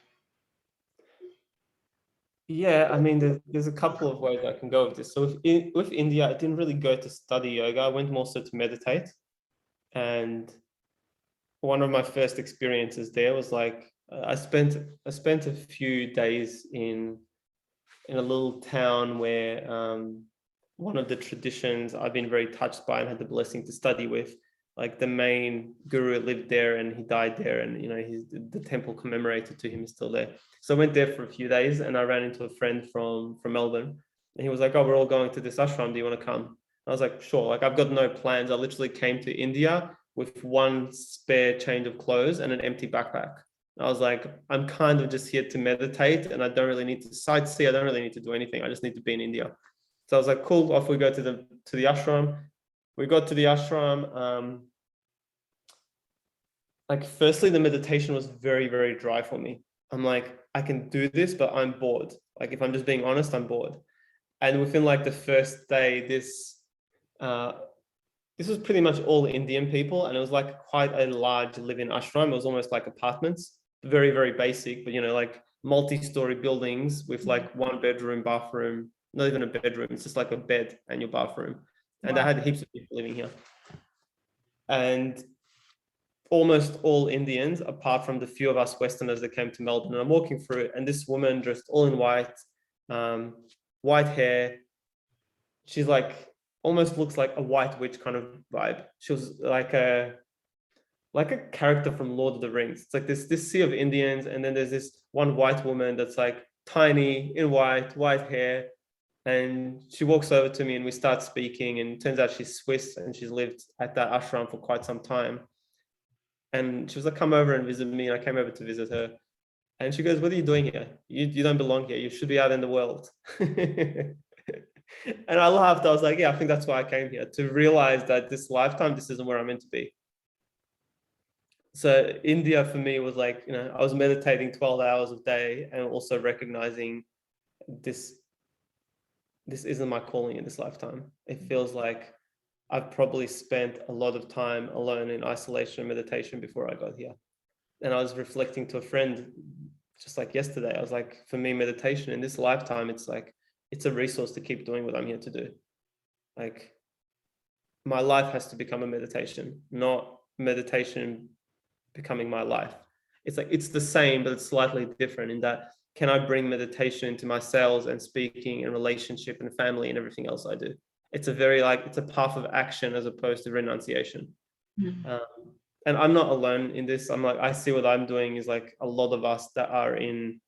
Yeah, I mean, there's a couple of ways I can go with this. So with India, I didn't really go to study yoga. I went more so to meditate. And one of my first experiences there was like I spent a few days in a little town where one of the traditions I've been very touched by and had the blessing to study with, like the main guru lived there and he died there, and the temple commemorated to him is still there. So I went there for a few days and I ran into a friend from Melbourne, and he was like, "Oh, we're all going to this ashram. Do you want to come?" I was like, "Sure." Like, I've got no plans. I literally came to India with one spare change of clothes and an empty backpack. I was like, I'm kind of just here to meditate and I don't really need to sightsee. I don't really need to do anything. I just need to be in India. So I was like, cool, off we go to the ashram. We got to the ashram. Like, firstly, the meditation was very, very dry for me. I'm like, I can do this, but I'm bored. Like, if I'm just being honest, I'm bored. And within like the first day, this was pretty much all Indian people, and it was like quite a large live-in ashram. It was almost like apartments, very, very basic, but like multi-story buildings with like one bedroom, bathroom, not even a bedroom. It's just like a bed and your bathroom. And I had heaps of people living here. And almost all Indians, apart from the few of us Westerners that came to Melbourne. And I'm walking through it, and this woman dressed all in white, white hair. She's like, almost looks like a white witch kind of vibe. She was like a character from Lord of the Rings. It's like this sea of Indians, and then there's this one white woman that's like tiny in white hair, and she walks over to me and we start speaking, and it turns out she's Swiss and she's lived at that ashram for quite some time. And she was like, "Come over and visit me." And I came over to visit her, and she goes, "What are you doing here? You don't belong here. You should be out in the world." And I laughed. I was like, "Yeah, I think that's why I came here, to realize that this lifetime, this isn't where I'm meant to be." So India for me was like, I was meditating 12 hours a day and also recognizing this isn't my calling in this lifetime. It feels like I've probably spent a lot of time alone in isolation and meditation before I got here. And I was reflecting to a friend just like yesterday. I was like, for me, meditation in this lifetime, it's like, it's a resource to keep doing what I'm here to do. Like, my life has to become a meditation, not meditation becoming my life. It's like, it's the same, but it's slightly different in that, can I bring meditation into my sales and speaking and relationship and family and everything else I do? It's a very it's a path of action as opposed to renunciation. And I'm not alone in this. I'm like, I see what I'm doing is like a lot of us that are in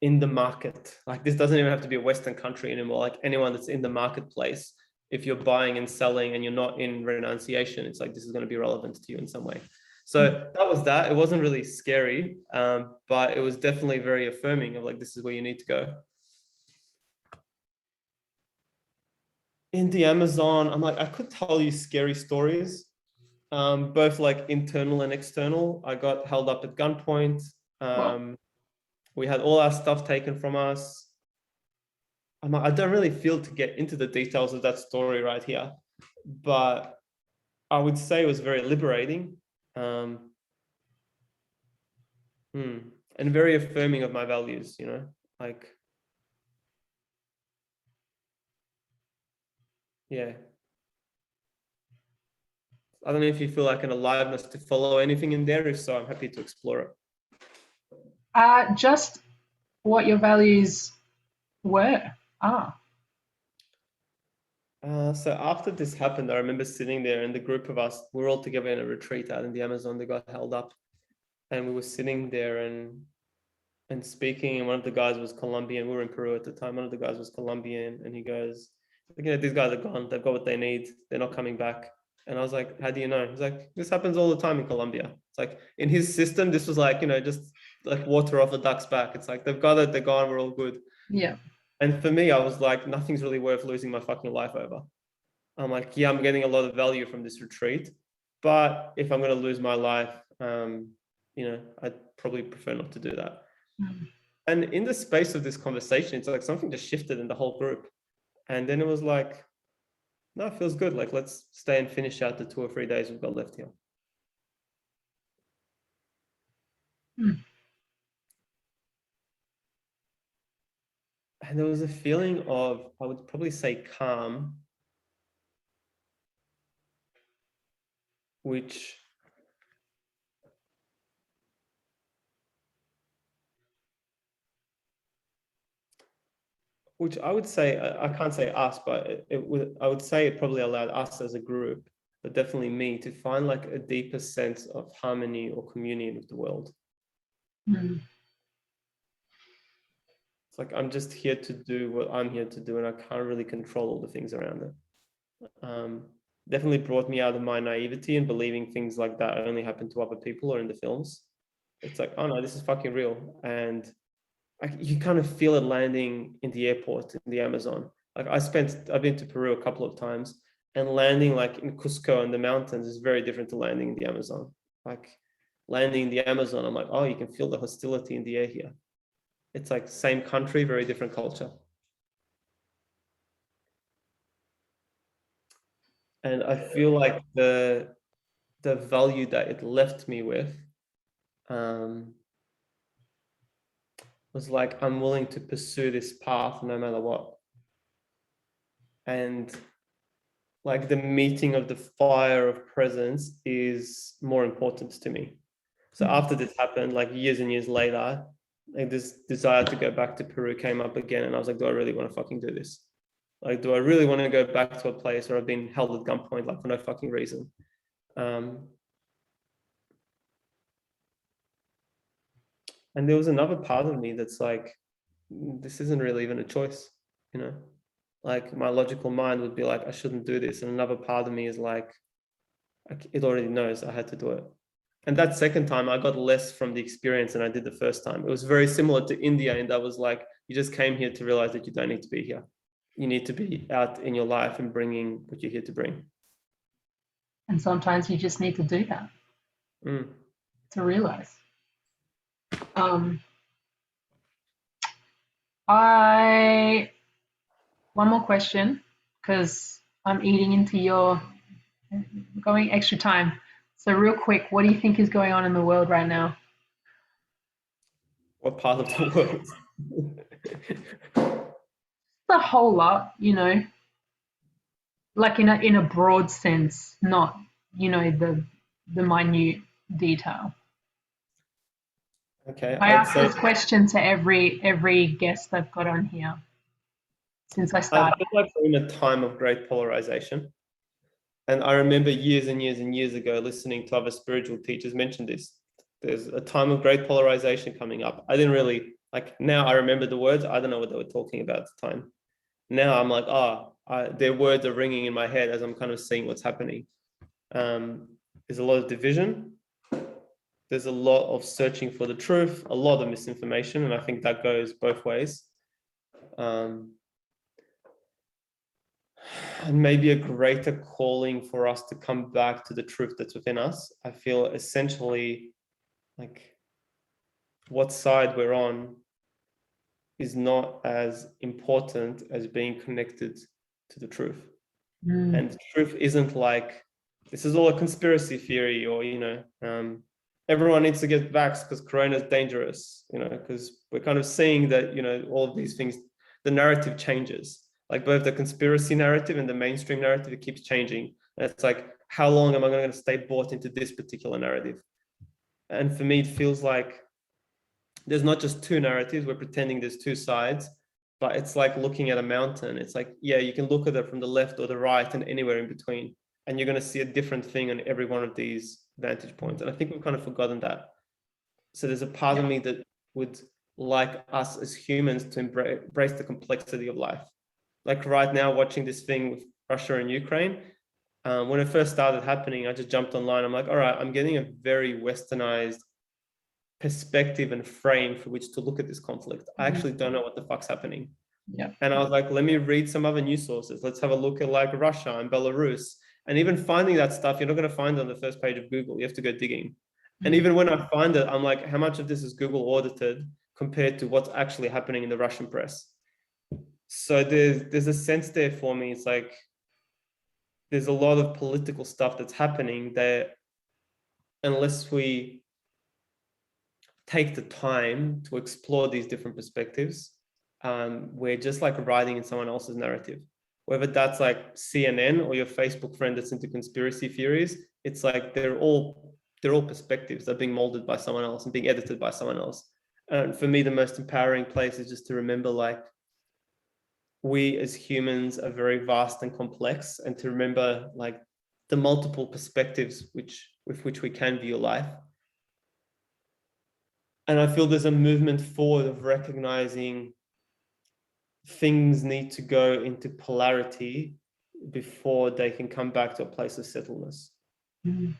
the market. Like, this doesn't even have to be a Western country anymore. Like, anyone that's in the marketplace, if you're buying and selling and you're not in renunciation, it's like, this is going to be relevant to you in some way. So that was that. It wasn't really scary, but it was definitely very affirming of like, this is where you need to go. In the Amazon, I'm like, I could tell you scary stories, both like internal and external. I got held up at gunpoint. We had all our stuff taken from us. I'm like, I don't really feel to get into the details of that story right here, but I would say it was very liberating, and very affirming of my values, like, yeah. I don't know if you feel like an aliveness to follow anything in there. If so, I'm happy to explore it. Just what your values were. So after this happened, I remember sitting there, and the group of us, we were all together in a retreat out in the Amazon. They got held up, and we were sitting there and speaking. And one of the guys was Colombian. We were in Peru at the time. One of the guys was Colombian, and he goes, "These guys are gone. They've got what they need. They're not coming back." And I was like, "How do you know?" He's like, "This happens all the time in Colombia." It's like, in his system, this was like, just like water off a duck's back. It's like, they've got it. They're gone. We're all good. Yeah. And for me, I was like, nothing's really worth losing my fucking life over. I'm like, yeah, I'm getting a lot of value from this retreat, but if I'm going to lose my life, I'd probably prefer not to do that. Mm. And in the space of this conversation, it's like something just shifted in the whole group. And then it was like, no, it feels good. Like, let's stay and finish out the 2 or 3 days we've got left here. Mm. And there was a feeling of, I would probably say calm, which I would say, I can't say us, but I would say it probably allowed us as a group, but definitely me, to find like a deeper sense of harmony or communion with the world. Mm. It's like, I'm just here to do what I'm here to do, and I can't really control all the things around it. Definitely brought me out of my naivety and believing things like that only happen to other people or in the films. It's like, oh no, this is fucking real. And you kind of feel it landing in the airport in the Amazon. Like I've been to Peru a couple of times, and landing like in Cusco in the mountains is very different to landing in the Amazon. Like landing in the Amazon, I'm like, oh, you can feel the hostility in the air here. It's like same country, very different culture. And I feel like the value that it left me with was like, I'm willing to pursue this path no matter what. And like the meeting of the fire of presence is more important to me. So after this happened, like years and years later, like this desire to go back to Peru came up again. And I was like, do I really want to fucking do this? Like, do I really want to go back to a place where I've been held at gunpoint, like for no fucking reason? And there was another part of me that's like, this isn't really even a choice, you know? Like my logical mind would be like, I shouldn't do this. And another part of me is like, it already knows I had to do it. And that second time I got less from the experience than I did the first time. It was very similar to India. And that was like, you just came here to realize that you don't need to be here. You need to be out in your life and bringing what you're here to bring. And sometimes you just need to do that to realize. One more question, because I'm eating into your going extra time. So real quick, what do you think is going on in the world right now? What part of the world? A whole lot, like in a broad sense, not the minute detail. Okay, I I'd ask say this question to every guest I've got on here since I I started. feel like we're in a time of great polarization. And I remember years and years and years ago listening to other spiritual teachers mention this. There's a time of great polarization coming up. I didn't really, like, now I remember the words. I don't know what they were talking about at the time. Now I'm like, their words are ringing in my head as I'm kind of seeing what's happening. There's a lot of division. There's a lot of searching for the truth, a lot of misinformation. And I think that goes both ways. And maybe a greater calling for us to come back to the truth that's within us. I feel essentially like what side we're on is not as important as being connected to the truth. And the truth isn't like, this is all a conspiracy theory, or, everyone needs to get vaxxed because corona is dangerous, because we're kind of seeing that, all of these things, the narrative changes. Like both the conspiracy narrative and the mainstream narrative, it keeps changing. And it's like, how long am I going to stay bought into this particular narrative? And for me, it feels like there's not just two narratives. We're pretending there's two sides, but it's like looking at a mountain. It's like, yeah, you can look at it from the left or the right and anywhere in between, and you're going to see a different thing on every one of these vantage points. And I think we've kind of forgotten that. So there's a part of me that would like us as humans to embrace the complexity of life. Like right now, watching this thing with Russia and Ukraine, when it first started happening, I just jumped online. I'm like, all right, I'm getting a very westernized perspective and frame for which to look at this conflict. I actually don't know what the fuck's happening. Yeah. And I was like, let me read some other news sources. Let's have a look at like Russia and Belarus. And even finding that stuff, you're not going to find it on the first page of Google. You have to go digging. And even when I find it, I'm like, how much of this is Google audited compared to what's actually happening in the Russian press? So there's a sense there for me. It's like, there's a lot of political stuff that's happening that unless we take the time to explore these different perspectives, we're just like riding in someone else's narrative. Whether that's like CNN or your Facebook friend that's into conspiracy theories, it's like they're all perspectives. They're being molded by someone else and being edited by someone else. And for me, the most empowering place is just to remember, like, we as humans are very vast and complex, and to remember like the multiple perspectives with which we can view life. And I feel there's a movement forward of recognizing things need to go into polarity before they can come back to a place of settledness. Mm-hmm.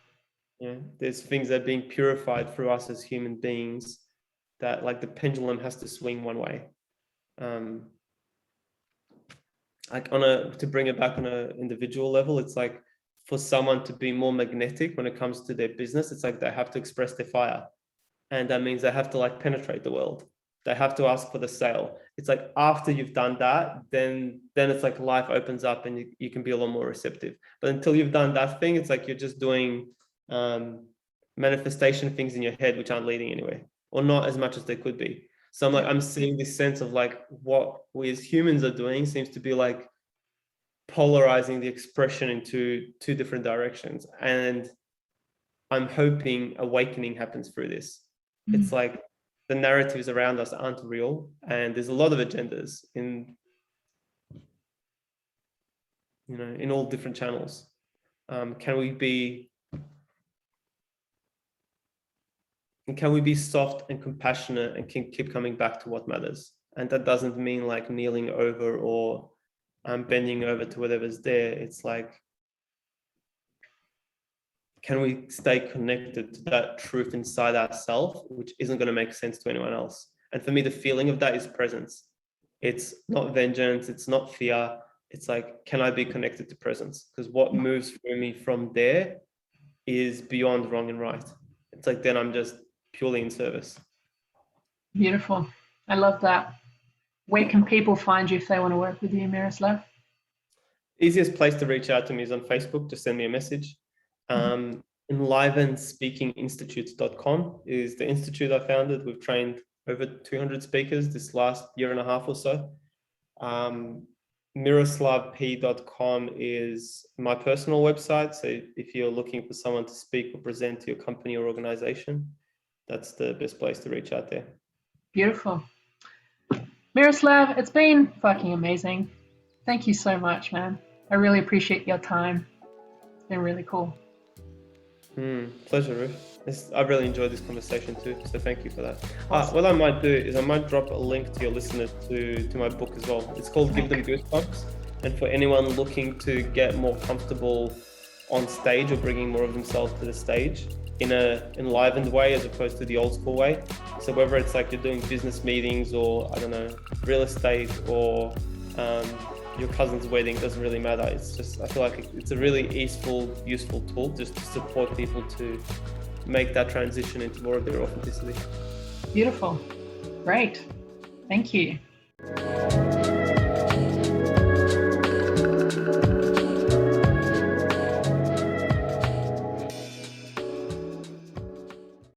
Yeah, there's things that are being purified through us as human beings, that like the pendulum has to swing one way. Like to bring it back on an individual level, it's like for someone to be more magnetic when it comes to their business, it's like they have to express their fire. And that means they have to like penetrate the world. They have to ask for the sale. It's like after you've done that, then it's like life opens up and you can be a lot more receptive. But until you've done that thing, it's like you're just doing manifestation things in your head which aren't leading anywhere, or not as much as they could be. So I'm seeing this sense of like what we as humans are doing seems to be like polarizing the expression into two different directions. And I'm hoping awakening happens through this. It's like the narratives around us aren't real, and there's a lot of agendas in all different channels. Can we be soft and compassionate and can keep coming back to what matters? And that doesn't mean like kneeling over or bending over to whatever's there. It's like, can we stay connected to that truth inside ourselves, which isn't going to make sense to anyone else? And for me, the feeling of that is presence. It's not vengeance. It's not fear. It's like, can I be connected to presence? Because what moves through me from there is beyond wrong and right. It's like, then I'm just purely in service. Beautiful. I love that. Where can people find you if they want to work with you, Miroslav? Easiest place to reach out to me is on Facebook. Just send me a message. Enlivened Speaking Institute.com is the institute I founded. We've trained over 200 speakers this last year and a half or so. MiroslavP.com is my personal website. So if you're looking for someone to speak or present to your company or organization, that's the best place to reach out there. Beautiful. Miroslav, it's been fucking amazing. Thank you so much, man. I really appreciate your time. It's been really cool. Pleasure, Ruth. I really enjoyed this conversation too, so thank you for that. Awesome. What I might do is I might drop a link to your listeners to my book as well. It's called Give Them Goosebumps. And for anyone looking to get more comfortable on stage or bringing more of themselves to the stage in an enlivened way as opposed to the old school way. So whether it's like you're doing business meetings or, I don't know, real estate or your cousin's wedding, doesn't really matter. It's just, I feel like it's a really useful tool just to support people to make that transition into more of their authenticity. Beautiful. Great. Thank you.